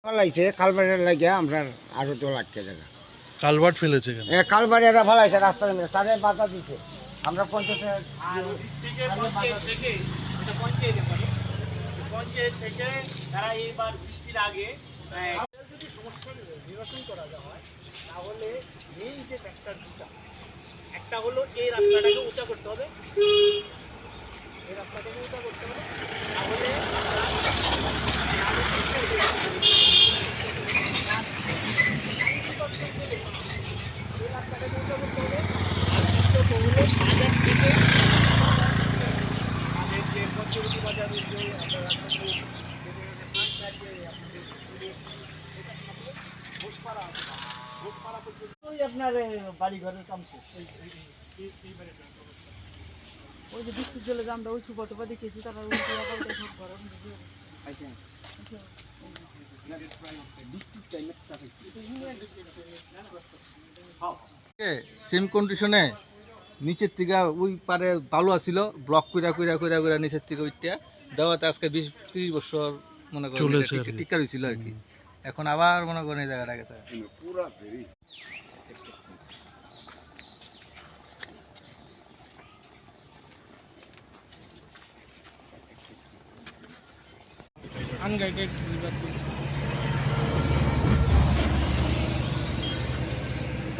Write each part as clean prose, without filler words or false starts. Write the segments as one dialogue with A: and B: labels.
A: ফলাইছে কালবারের লাগিয়া আমরা আরো তো লাগছে জায়গা
B: কালভার্ট ফেলেছে কেন?
A: কালবারে এরা ফলাইছে রাস্তার মধ্যে তারে বাধা দিছে আমরা পঞ্চায়েত
C: থেকে তারা এইবার বৃষ্টির আগে যদি সমস্যার নিরসন করা হয় তাহলে মেইন যে ফ্যাক্টর দুটা, একটা হলো এই রাস্তাটাকে উঁচা করতে হবে, এই রাস্তাটাকে উঁচা করতে হবে, তাহলে এই রাস্তাটাকে উঁচা করতে হবে। আর দ্বিতীয়ত হলো বাজার থেকে আমাদের যে পঞ্চবতী বাজারের যে আমরা রাস্তাগুলো আপনার বাড়ি ঘরের কাম শেষ।
D: ওই যে বৃষ্টির জলে যে আমরা ওই সুপা টুপা দেখেছি তারা
E: সেম কন্ডিশনে নিচের থেকে ওই পারে বালু আসছিল ব্লক কইরা কইরা কইরা কইরা নিচের থেকে ওইটা দেওয়াতে আজকে 20-30 বছর মনে করেন
B: চলেছে আর কি।
E: টিকা হয়েছিল আর কি। এখন আবার মনে করেন এই জায়গাটা গেছে
C: আনগাইডেড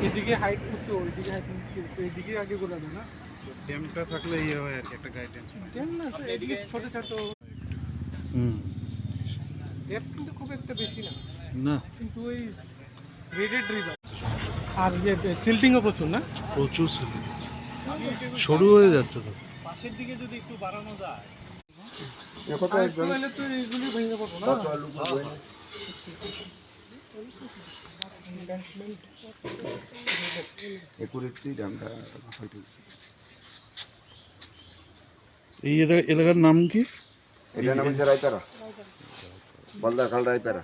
C: এদিকে হাইট উঁচু, ওইদিকে হাইট উঁচু, এইদিকে আগে গোলা না
B: ড্যামটা থাকলে ইয়ে হয় আর কি, একটা গাইডেন্স।
C: ড্যাম না এদিকে ছোট ছোট ড্যাম কিন্তু খুব একটা বেশি না,
B: না,
C: কিন্তু ওই রেডেড রিভার আর ইয়ে সিল্টিংও প্রচুর না,
B: প্রচুর ছিল, সরু হয়ে যাচ্ছে তো।
C: পাশের দিকে যদি একটু বাড়ানো যায়
A: কত
C: তাহলে তো এইগুলি ভেঙে পড়বো না।
B: এই এলাকার নাম কি?
A: এটা নাম হচ্ছে রায়পাড়া বলদাখাল রায়পাড়া।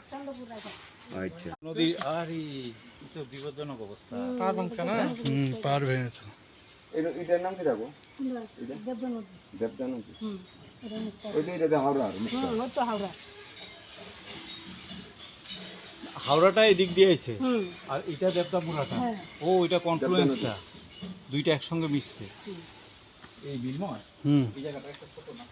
A: আচ্ছা
E: নদী আর তো বিপজ্জনক অবস্থা
C: তার ভাঙছে না,
B: পার ভেঙেছে।
A: এটার নাম কি রাখবো? দেবদা নদী। ওইটা হাওড়া আর মুক্তা।
E: হাওড়াটা এদিক দিয়ে আইছে আর এটা দেবদাপুরাটা, ও এটা কনফ্লুয়েন্সটা দুইটা একসঙ্গে মিশছে এই বিলময়। এই জায়গাটা একটা ছোট না।